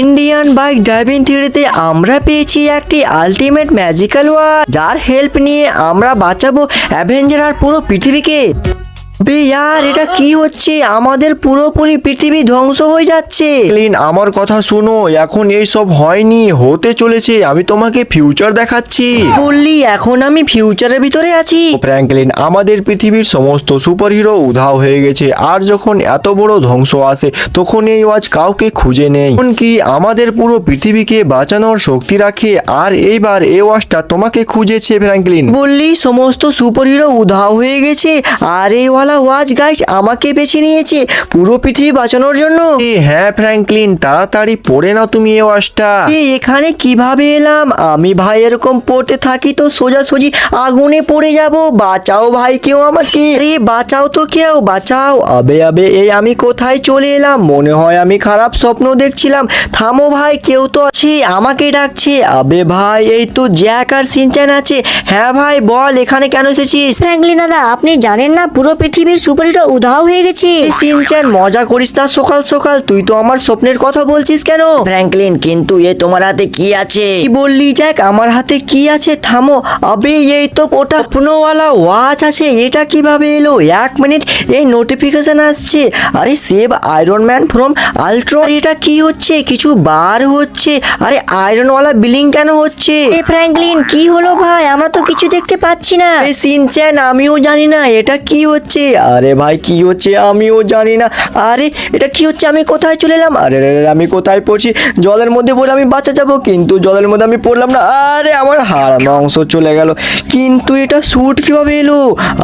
Indian bike driving থিওরিতে আমরা পেয়েছি একটি আলটিমেট ম্যাজিক্যাল ওয়াচ, যার হেল্প নিয়ে আমরা বাঁচাবো অ্যাভেঞ্জার আর পুরো পৃথিবীকে। বে यार এটা কি হচ্ছে? আমাদের পুরোপুরি পৃথিবী ধ্বংস হয়ে যাচ্ছে। ফ্র্যাঙ্কলিন আমার কথা শোনো, এখন এই সব হয়নি, হতে চলেছে। আমি তোমাকে ফিউচার দেখাচ্ছি। বললি এখন আমি ফিউচারের ভিতরে আছি? ফ্র্যাঙ্কলিন, আমাদের পৃথিবীর সমস্ত সুপারহিরো উধাও হয়ে গেছে, আর যখন এত বড় ধ্বংস আসে তখন এই ওয়াচ কাউকে খুঁজে নেই, এমনকি আমাদের পুরো পৃথিবীকে বাঁচানোর শক্তি রাখে। আর এইবার এই ওয়াচটা তোমাকে খুঁজেছে ফ্র্যাঙ্কলিন। বললি সমস্ত সুপারহিরো উধাও হয়ে গেছে আর এই ওয়াচ গাইস আমাকে বেছে নিয়েছে পুরো পৃথিবী বাঁচানোর জন্য। হ্যাঁ ফ্র্যাঙ্কলিন, তাড়াতাড়ি পড়ে নাও তুমি এই ওয়াচটা। এখানে কিভাবে এলাম আমি? ভাই এরকম পড়তে থাকি তো সোজাসুজি আগুনে পড়ে যাব। বাঁচাও ভাই কেউ আমাকে, আরে বাঁচাও তো কেউ, বাঁচাও। আবে আবে এই আমি কোথায় চলে এলাম? মনে হয় আমি খারাপ স্বপ্ন দেখছিলাম। থামো ভাই, কেউ তো আছে আমাকে ডাকছে। আবে ভাই এই তো জ্যাক আর সিনচ্যান আছে। হ্যাঁ ভাই বল, এখানে কেন এসেছিস? ফ্র্যাঙ্কলিন দাদা, আপনি জানেন না পুরো পৃথিবীর সুপারহিরো উধাও হয়ে গেছে। সিনচ্যান মজা করিস না সকাল সকাল, তুই তো আমার স্বপ্নের কথা বলছিস কেন? ফ্র্যাঙ্কলিন, কিন্তু এ তোমার হাতে কি আছে? কি বললি জ্যাক? আমার হাতে কি আছে? থামো। আবে এই তো ওটা পুনোওয়ালা ওয়াচ আছে। এটা কিভাবে এলো? এক মিনিট, এই নোটিফিকেশন আসছে। আরে save iron man from Ultron. এটা কি হচ্ছে? কিছু বার হচ্ছে। আরে আয়রনওয়ালা বিলিং কেন হচ্ছে? এ ফ্র্যাঙ্কলিন, কি হলো ভাই? আমরা তো কিছু দেখতে পাচ্ছি না। এই সিনচ্যান আমিও জানি না এটা কি হচ্ছে। আরে ভাই কি হচ্ছে আমিও জানি না। আরে এটা কি হচ্ছে? আমি কোথায় চলে এলাম? আরে রে রে, আমি কোথায় পড়ছি? জলের মধ্যে বলে আমি বাঁচা যাবো, কিন্তু জলের মধ্যে আমি পড়লাম না। আরে আমার হাড় মাংস চলে গেল। কিন্তু এটা স্যুট কিভাবে এলো?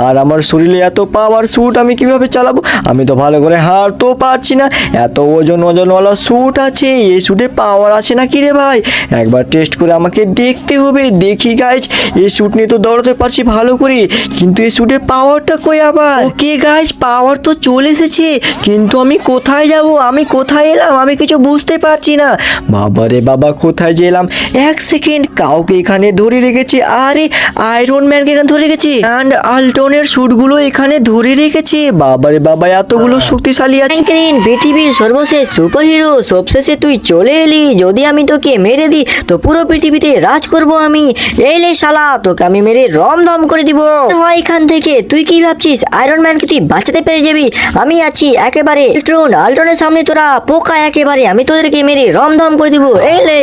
আর আমার শরীরে এত পাওয়ার স্যুট আমি কিভাবে চালাবো? আমি তো ভালো করে হাঁটতেও পারছি না। এত ওজনওয়ালা স্যুট আছে, এই স্যুটে পাওয়ার আছে নাকি রে ভাই? একবার টেস্ট করে আমাকে দেখতে হবে। দেখি গাইজ, এই স্যুট নিয়ে তো দৌড়াতে পারছি ভালো করে, কিন্তু এই স্যুটের পাওয়ারটা কই আবার? ওকে গাইজ, পাওয়ার তো চলে এসেছে, কিন্তু আমি কোথায় যাব? আমি কোথায় এলাম? আমি কিছু বুঝতে পারছি না। বাবা রে বাবা, কোথায় যে এলাম? এক সেকেন্ড, কাউকে এখানে ধরে রেখেছে। আরে আয়রন ম্যানকে এখানে ধরে রেখেছে, অ্যান্ড আল্টনের স্যুটগুলো এখানে ধরে রেখেছে। বাবা রে বাবা, এতগুলো শক্তিশালী আছে। ফ্র্যাঙ্কলিন, পৃথিবীর সর্বশেষ সুপারহিরো, সবশেষে তুই চলে এলি। যদি আমি তোকে মেরে দিই তো পুরো পৃথিবীতে রাজ করব আমি। এই লে শালা, তোকে আমি মেরে রমধম করে দিব। হয় এখান থেকে। তুই কি ভাবছিস আয়রন ম্যানকে তুই বাঁচাতে পেরে যাবি? আমি আছি একেবারে। আল্টনের সামনে তোরা পোকা একেবারে। আমি তোদেরকে মেরে রমধম করে দিব। এই লে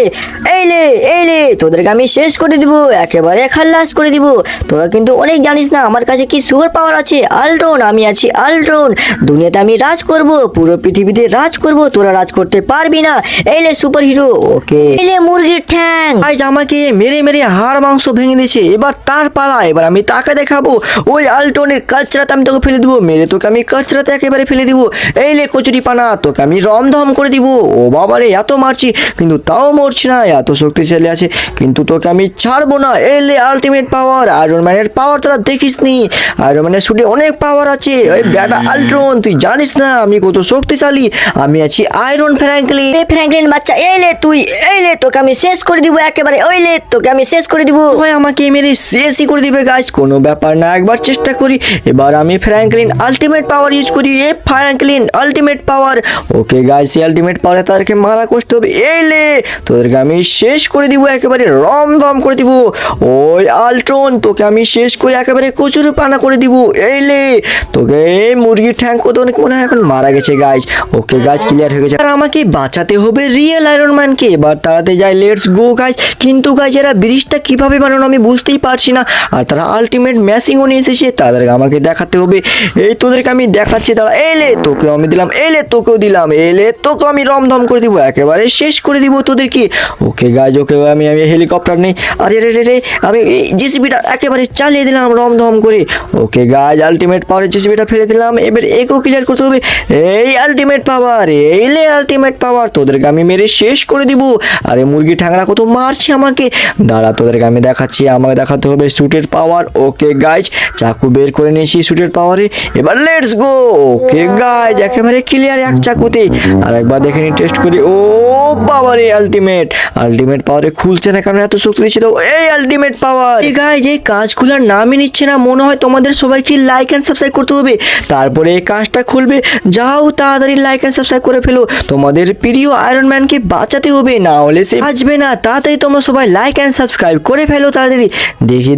এই লে এই লে, তোদেরকে আমি শেষ করে দিব, একেবারে খাল্লাস করে দিব। তোরা কিন্তু অনেক জানিস না আমার কাছে কি সুপার পাওয়ার আছে। আল্ট্রন, আমি আছি আল্ট্রন। দুনিয়াতে আমি রাজ করব, পুরো পৃথিবীতে রাজ করব। তোরা রাজ করতে পারবি না। এই লে সুপার হিরো। ওকে, এই লে মুরগির ঠ্যাং। আজ আমাকে মেরে মেরে হাড় মাংস ভেঙে দিয়েছে। এবার তার পালা, এবার আমি তাকে দেখাবো। ওই আল্টনের কাচরাতে আমি তোকে ফেলে দিব। মেরে তোকে আমি কাচরাতে একেবারে ফেলে দিব। এই লে কচুরি পানা, তোকে আমি রমধম করে দিব। ও বাবারে, এত মারছি কিন্তু তাও মরছি না, এত শক্তিশালী আছে, কিন্তু তোকে আমি ছাড়বো না। এই লে আলটিমেট পাওয়ার। আয়রন ম্যানের পাওয়ার তোরা দেখিস নি? আয়রন ম্যানের শুটে অনেক পাওয়ার আছে। ওই ব্যাটা আল্ট্রন, তুই জানিস না আমি কত শক্তিশালী? আমি আছি আয়রন ফ্র্যাঙ্কলিন। এই ফ্র্যাঙ্কলিন বাচ্চা, এই লে তুই, এই লে তোকে আমি শেষ করে দিব একেবারে। ওই লে তোকে আমি শেষ করে দিব। ভাই আমাকে মেরে শেষই করে দিবে গাইস, কোনো ব্যাপার না, একবার চেষ্টা করি। এবার আমি ফ্র্যাঙ্কলিন আলটিমেট পাওয়ার ইউজ করি। এ Franklin ultimate power. Okay guys, এই আলটিমেট পাওয়ারে তাদেরকে মারা কষ্ট হবে। এই লে তোদেরকে আমি শেষ করে দিব, একেবারে রমধম করে দিব। ওই আল্ট্রন, তোকে আমি শেষ করে একেবারে কচুরি পানা করে দিব। এই লে তোকে, এই মুরগির ঠ্যাং কত অনেক মনে হয় এখন মারা গেছে গাইস। ওকে গাইস, ক্লিয়ার হয়ে গেছে। আর আমাকে বাঁচাতে হবে রিয়েল আয়রন ম্যানকে। এবার তাড়াতাড়ি যাই, লেটস গো গাইস। কিন্তু গাইস এরা ব্রিজটা কিভাবে বানানো আমি বুঝতেই পারছি না। আর তারা আলটিমেট ম্যাচিংও নিয়ে এসেছে, তাদেরকে আমাকে দেখাতে হবে। এই তোদেরকে আমি দেখাচ্ছি, তারা এলে তোকেও আমি দিলাম, এলে তোকেও দিলাম, এলে তোকেও আমি রমধম করে দিব, একেবারে শেষ করে দিব তোদেরকে। ওকে গাইস, ওকে আমি হেলিকপ্টার নেই। আরে রে রে রে, আমি জিসিবিটা একেবারে চালিয়ে দিলাম রমধম করে। ওকে গাইস, আলটিমেট পাওয়ারের জিসিবিটা ফেলে দিলাম। এবার একেও ক্লিয়ার করতে হবে। এই আলটিমেট পাওয়ার, এইলে আলটিমেট পাওয়ার, তোদেরকে আমি মেরে শেষ করে দিব। আরে মুরগি ঠ্যাংরা কত মারছে আমাকে। দাঁড়া, তোদেরকে আমি দেখাচ্ছি, আমাকে দেখাতে হবে স্যুটের পাওয়ার। ওকে গাইজ, চাকু বের করে নিয়েছি স্যুটের পাওয়ারে। এবার লেটস গো। ওকে গাইজ, একেবারে ক্লিয়ার এক চাকুতে। আর একবার দেখে নি, টেস্ট করি। ও বাবারে আলটিমেট পাওয়ারে খুলছে না, কারণ এত শক্তি দিচ্ছে তো এই আলটিমেট পাওয়ার। গাইজ এই কাজগুলোর নামই নিচ্ছে না, মনে হয় তোমাদের সবাইকে লাইক অ্যান্ড সাবস্ক্রাইব করতে হবে, তারপরে এই কাজটা খুলবে। যাও তাড়াতাড়ি লাইক অ্যান্ড সাবস্ক্রাইব করে ফেলো, তোমাদের প্রিয় আয়রন ম্যানকে বাঁচাতে হবে, না হলে সে বাঁচবে না। তাড়াতাড়ি তোমরা সবাই লাইক অ্যান্ড সাবস্ক্রাইব করে ফেলো তাড়াতাড়ি।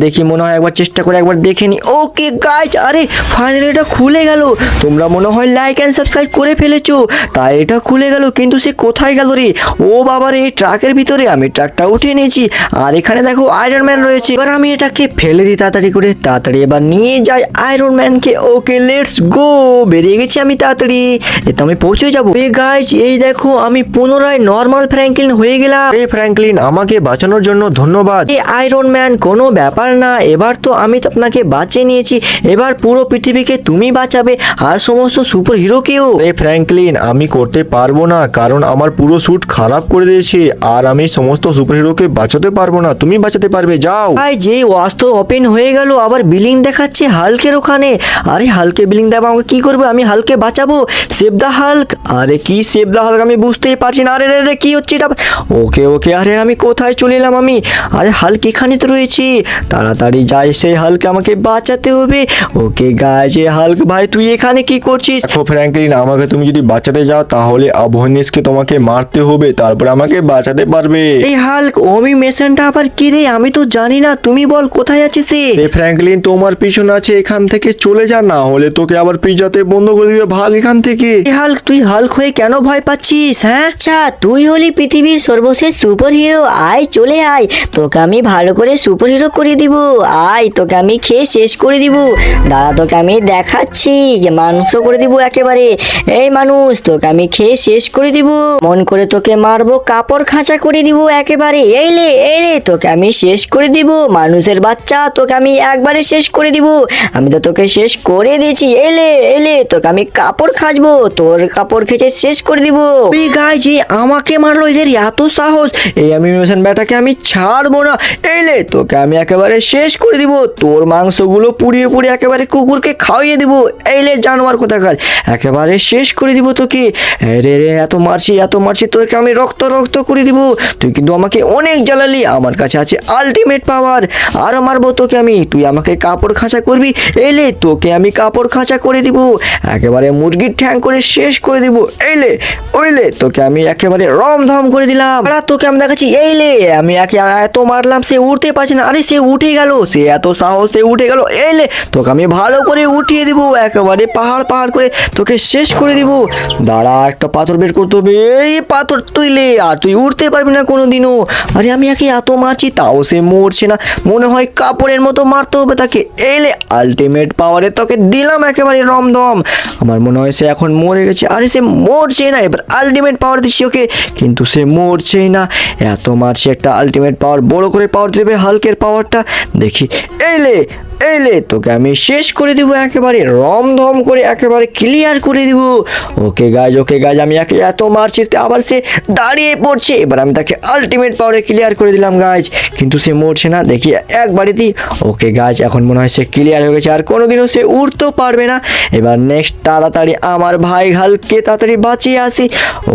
দেখি মনে হয় একবার চেষ্টা করে একবার দেখে নি। ওকে গাইজ, আরে ফাইনালি এটা খুলে গেল। তোমরা মনে হয় লাইক অ্যান্ড সাবস্ক্রাইব করে ফেলেছো, তাই এটা খুলে গেল, কিন্তু সে কোথায় গেল রে? ও বাবা রে, ট্রাকের ভিতরে। আমি ট্রাকটা উঠিয়ে নিয়েছি, আর এখানে দেখো আয়রন ম্যান রয়েছে। এবার আমি এটাকে ফেলে দিই তাড়াতাড়ি করে, তাড়াতাড়ি এবার নিয়ে যাই আয়রন ম্যানকে। ওকে লেটস গো, বেরিয়ে গেছি আমি তাড়াতাড়ি, এতে আমি পৌঁছে যাবো। গাইজ এই দেখো আমি পুনরায় নর্মাল ফ্র্যাঙ্কলিন হয়ে গেলাম। ফ্র্যাঙ্কলিন, আমাকে বাঁচানোর জন্য ধন্যবাদ। এই আয়রন ম্যান, কোনো ব্যাপার না, এবার তো আমি তো আপনাকে বাঁচিয়ে নিয়েছি, এবার পুরো পৃথিবীকে তুমি বাঁচাবে আর সমস্ত সুপার হিরোকেও। ফ্র্যাঙ্কলিন, আমি করতে পারবো না, কারণ আমার পুরো স্যুট খারাপ করে দিয়েছে, আর আমি সমস্ত সুপারহিরোকে বাঁচাতে পারবো না, তুমি বাঁচাতে পারবে, যাও। ভাই যে ওয়াস্ত ওপেন হয়ে গেল, আবার বিলিং দেখাচ্ছে হাল্কের ওখানে। আরে হালকে বিলিং দেবো, আমাকে কি করবে? আমি হালকে বাঁচাবো, সেভ দ্য হাল্ক। আরে কি সেভ দ্য হাল্ক, আমি বুঝতেই পারছি না। আরে রে কি হচ্ছে এটা? ওকে আরে আমি কোথায় চলে এলাম আমি? আরে হাল্ক এখানে তো রয়েছি, তাড়াতাড়ি যাই, সেই হাল্ক আমাকে বাঁচাতে হবে। ওকে গাইজ, হাল্ক ভাই তুই এখানে কি করছিস? দেখো ফ্র্যাঙ্কলিন, আমাকে তুমি যদি বাঁচাতে যাও তাহলে অভয়নেসকে তোমাকে মারতে হবে, তারপর আমাকে বাঁচাতে পারবে। এই হাল্ক ওমি মেশনটা আবার কি রে? আমি তো জানি না, তুমি বল কোথায় আছে সে? ফ্র্যাঙ্কলিন, তোমার পিছনে আছে, এখান থেকে চলে যা, না হলে তোকে আবার পিজাতে বন্ধ করে দিবে, ভাগ এখান থেকে। এই হাল্ক, তুই হাল্ক হয়ে কেন ভয় পাচ্ছিস? হ্যাঁ আচ্ছা তুই হলি পৃথিবীর সর্বশেষ সুপার হিরো, আয় চলে আয়, তোকে আমি ভালো করে সুপার হিরো করে দিব, আয় তোকে আমি খেয়ে শেষ করে দিব। দাঁড়া তোকে আমি দেখাচ্ছি, মাংস করে দিব একেবারে। এই মানুষ, তোকে আমি খেয়ে শেষ করে দিব, মন করে তোকে মারবো, কাপড় খাঁচা করে দিব একেবারে। এইলে তোকে আমি শেষ করে দিব, মানুষের বাচ্চা, তোকে আমি একবারে শেষ করে দিব। আমি তো তোকে শেষ করে দিয়েছি, এলে তোকে আমি কাপড় খাঁচবো, তোর কাপড় খেঁচে শেষ করে দিব। এই গাইজ আমাকে মারলো, এদের এত সাহস! এই আমি মেশন ব্যাটাকে আমি ছাড়বো না। এইলে তোকে আমি একেবারে শেষ করে দিব, তোর মাংসগুলো পুড়িয়ে একেবারে কুকুরকে খাওয়িয়ে দিব। এইলে জানোয়ার কোথাকার, একেবারে শেষ করে দিব তোকে। রে এত মারছি তোকে আমি রক্ত করে দিব। তুই কিন্তু আমাকে অনেক জ্বালালি, আমার কাছে আছে আলটিমেট পাওয়ার, আরো মারবো তোকে আমি। তুই আমাকে কাপড় খাঁচা করবি, এলে তোকে আমি কাপড় খাঁচা করে দিব, একেবারে মুরগির ঠ্যাং করে শেষ করে দিব। ওইলে তোকে আমি একেবারে রমধম করে দিলাম। আর তোকে আমি দেখাচ্ছি, এইলে আমি এত মারলাম, সে উঠতে পারছে না। আরে সে উঠে গেল, সে এত সাহস, সে উঠে গেল। এইলে তোকে আমি ভালো করে উঠিয়ে দিব, একেবারে পাহাড় করে তোকে শেষ করে দিব। দাঁড়া, একটা পাথর বের করতে হবে, এই পাথর তুইলে, আর তুই উঠতে পারবি না কোনোদিনও। আরে আমি একে এত মারছি, তাও সে মরছে না, মনে হয় কাপড়ের মতো মারতে হবে তাকে। এইলে আলটিমেট পাওয়ারে তোকে দিলাম একেবারে রমধম। আমার মনে হয় সে এখন মরে গেছে। আরে সে মরছে না, এবার আলটিমেট পাওয়ার দিচ্ছি ওকে, কিন্তু সে মরছেই না। এত মারছি, একটা আলটিমেট পাওয়ার বড় করে পাওয়ার দেবে হাল্কের পাওয়ারটা, দেখি। এইলে তোকে আমি শেষ করে দিব, একেবারে রমধম করে একেবারে ক্লিয়ার করে দিব। ওকে গাইজ আমি একে এত মারছি, আবার সে দাঁড়িয়ে পড়ছে। এবার আমি তাকে আলটিমেট পাওয়ারে ক্লিয়ার করে দিলাম গাইজ, কিন্তু সে মরছে না, দেখি একবারই দিই। ওকে গাইজ, এখন মনে হয় সে ক্লিয়ার হয়ে গেছে, আর কোনোদিনও সে উঠতেও পারবে না। এবার নেক্সট তাড়াতাড়ি আমার ভাই হাল্ককে তাড়াতাড়ি বাঁচিয়ে আসি।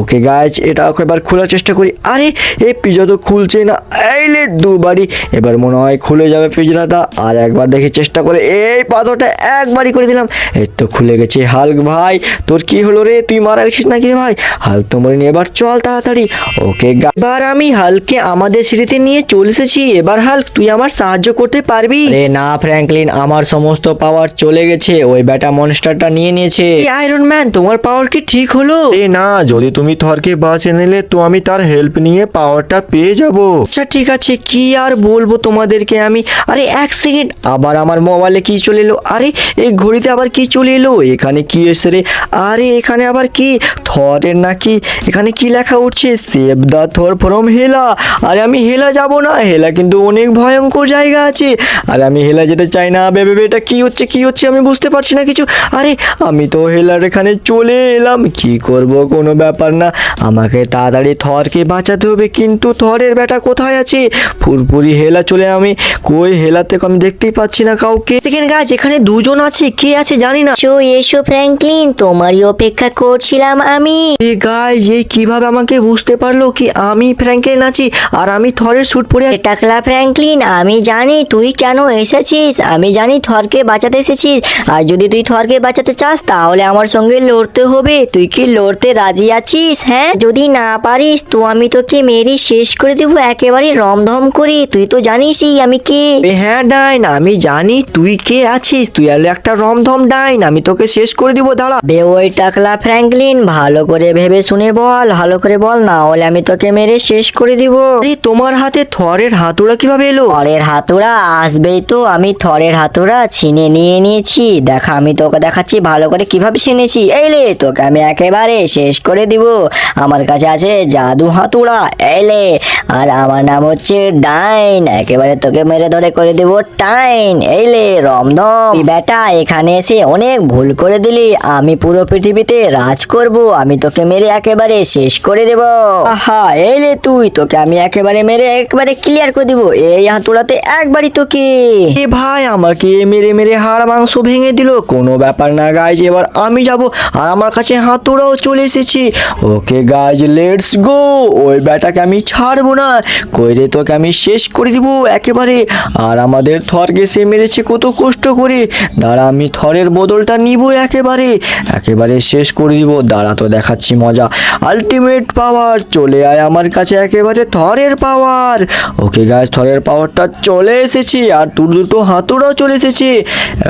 ওকে গাইজ, এটা এবার খোলার চেষ্টা করি। আরে এই পিজা তো খুলছে না। এইলে দুবারই, এবার মনে হয় খুলে যাবে পিজরাটা। আর একবার দেখি চেষ্টা করে, এই পাথরটা একবারই করে দিলাম, এই তো খুলে গেছে। হাল্ক ভাই তোর কি হলো রে? তুই মারা গেছিস নাকি রে ভাই? হাল্ক তো মরিনি, এবার চল তাড়াতাড়ি। ওকে এবার আমি হাল্ককে আমাদের সিঁড়িতে নিয়ে চলে এসেছি। এবার হাল্ক তুই আমার সাহায্য করতে পারবি? রে না ফ্র্যাঙ্কলিন, আমার সমস্ত পাওয়ার চলে গেছে, ওই ব্যাটা মনস্টারটা নিয়ে নিয়েছে। আয়রন ম্যান, তোমার পাওয়ার কি ঠিক হলো? না, যদি তুমি থরকে বাঁচিয়ে নিলে তো আমি তার হেল্প নিয়ে পাওয়ারটা পেয়ে যাব। আচ্ছা ঠিক আছে, কি আর বলবো তোমাদেরকে আমি। আরে এক সেকেন্ড, আবার আমার মোবাইলে কি চলে এলো? আরে এই ঘড়িতে আবার কি চলে এলো? এখানে কি এসে রে? আরে এখানে আবার কি থরের নাকি? এখানে কি লেখা উঠছে? সেভ দ্য থর ফ্রম হেলা। আরে আমি হেলা যাব না, হেলা কিন্তু অনেক ভয়ঙ্কর জায়গা আছে, আর আমি হেলা যেতে চাই না। বেবে এটা কি হচ্ছে আমি বুঝতে পারছি না কিছু। আরে আমি তো হেলার এখানে চলে এলাম, কি করব? কোনো ব্যাপার না, আমাকে তাড়াতাড়ি থরকে বাঁচাতে হবে। কিন্তু থরের বেটা কোথায় আছে? ফুরফুরি হেলা চলে, আমি কই হেলাতে আমি দেখতেই পাচ্ছি না না কাউকে। দেখেন গাছ এখানে দুজন আছে, কে আছে জানি না। এসো এসো ফ্র্যাঙ্কলিন, তোমারই অপেক্ষা করছিলাম আমি। গাইজ এই কিভাবে আমাকে বুঝতে পারলো কি আমি ফ্র্যাঙ্কলিন আছি আর আমি থরের স্যুট পরে আছি? টাকলা ফ্র্যাঙ্কলিন, আমি জানি তুই কেন এসেছিস, আমি জানি থরকে বাঁচাতে এসেছিস। আর যদি তুই থরকে বাঁচাতে চাস তাহলে আমার সঙ্গে লড়তে হবে। তুই কি লড়তে রাজি আছিস? হ্যাঁ, যদি না পারিস তো আমি তোকে মেরে শেষ করে দেবো একেবারে রমধম করে। তুই তো জানিসই আমি কে। হ্যাঁ ডাইন, আমি জানি তুই কে আছিস। তুই হলো একটা রমধম ডাইন, আমি তোকে শেষ করে দিব। দাঁড়া। বে ওই টাকলা ফ্র্যাঙ্কলিন, ভালো করে ভেবে শুনে বল, ভালো করে বল, না হলে আমি তোকে মেরে শেষ করে দিব। আরে তোমার হাতে থরের হাতুড়া কিভাবে এলো? থরের হাতুড়া আসবেই তো, আমি থরের হাতুড়া ছিনে নিয়ে নিয়েছি। দেখা, আমি তোকে দেখাচ্ছি ভালো করে কিভাবে ছিনেছি। এইলে তোকে আমি একেবারে শেষ করে দিব। আমার কাছে আছে জাদু হাতুড়া, এইলে। আর আমার নাম হচ্ছে ডাইন, একেবারে তোকে মেরে ধরে করে দিব টাইন। এইলে রমধম, তুই বেটা এখানে এসে অনেক ভুল করে দিলি। আমি পুরো পৃথিবীতে রাজ করব, আমি তোকে মেরে একেবারে শেষ করে দেব। আহা, এইলে তুই, তোকে আমি একেবারে মেরে একেবারে ক্লিয়ার করে দিব এই হাতুড়াতে একবারই তোকে। এ ভাই আমাকে মেরে মেরে হাড় মাংস ভেঙে দিল। কোনো ব্যাপার না গাইজ, এবার আমি যাব আর আমার কাছে হাতুড়াও চলে এসেছি। Okay guys, let's go. ওই ব্যাটাকে আমি ছাড়বো না, কইরে তোকে আমি শেষ করে দিব একেবারে। আর আমাদের থরকে সে মেরেছে কত কষ্ট করে। দাঁড়া, আমি থরের বদলটা নিব একেবারে, একেবারে শেষ করে দিব। দাঁড়া তো দেখাচ্ছি মজা। আলটিমেট পাওয়ার, চলে আয় আমার কাছে একেবারে থরের পাওয়ার। ওকে গাইজ, থরের পাওয়ারটা চলে এসেছে আর তোর দুটো হাতুড়াও চলে এসেছে।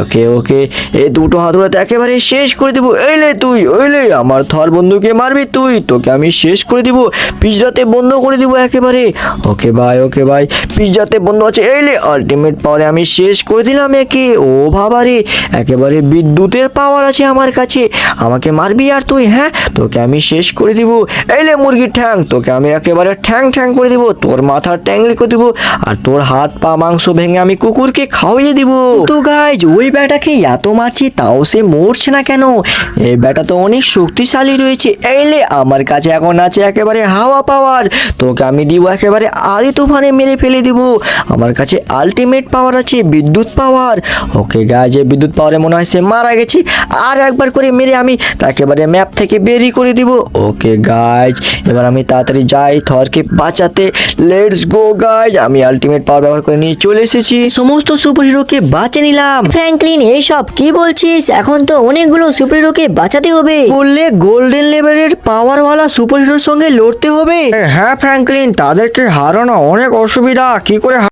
ওকে ওকে, এই দুটো হাতুড়াতে একেবারে শেষ করে দিব। এইলে তুই, ওইলে আমার থর বন্ধুকে মারবি তুই, তোকে আমি শেষ করে দিব, পিজরাতে বন্ধ করে দিব একেবারে। ওকে ভাই, ওকে ভাই, পিজরাতে বন্ধ আছে। এইলে আলটিমেট পাওয়ারে আমি শেষ করে দিলাম একে। ও বাবারে, একেবারে বিদ্যুতের পাওয়ার আছে আমার কাছে। আমাকে মারবি আর তুই? হ্যাঁ, তোকে আমি শেষ করে দিব। এইলে মুরগির ঠ্যাং, তোকে আমি একেবারে ঠ্যাং ঠ্যাং করে দিব, তোর মাথার ট্যাংলি করে দিব, আর তোর হাত পা মাংস ভেঙে আমি কুকুরকে খাওয়িয়ে দিব। তো গাইজ, ওই ব্যাটাকে এত মারছি তাও সে মরছে না কেন? এই ব্যাটা তো অনেক শক্তিশালী রয়েছে। এইলে আমার কাছে এখন আছে একেবারে হাওয়া পাওয়ার, তোকে আমি দিব একেবারে আদি তুফানে মেরে ফেলে দিব। আমার কাছে আলটিমেট পাওয়ার আছে, বিদ্যুৎ পাওয়ার। ওকে গাইজ, এই বিদ্যুৎ পাওয়ারে মনে হয় সে মারা গেছে। আর একবার করে মেরে আমি একেবারে ম্যাপ থেকে বেরিয়ে করে দিব। ওকে গাইজ, এবার আমি তাড়াতাড়ি যাই থরকে বাঁচাতে। লেটস গো গাইজ, আমি আলটিমেট পাওয়ার ব্যবহার করে নিয়ে চলে এসেছি, সমস্ত সুপার হিরোকে বাঁচিয়ে নিলাম। ফ্র্যাঙ্কলিন, এইসব কি বলছিস? এখন তো অনেকগুলো সুপারহিরোকে বাঁচাতে হবে। বললে গোল্ডেন লেভেলের পাওয়ারওয়ালা সুপার হিরোর সঙ্গে লড়তে হবে। হ্যাঁ ফ্র্যাঙ্কলিন, তাদেরকে হারানো অনেক অসুবিধা, কি করে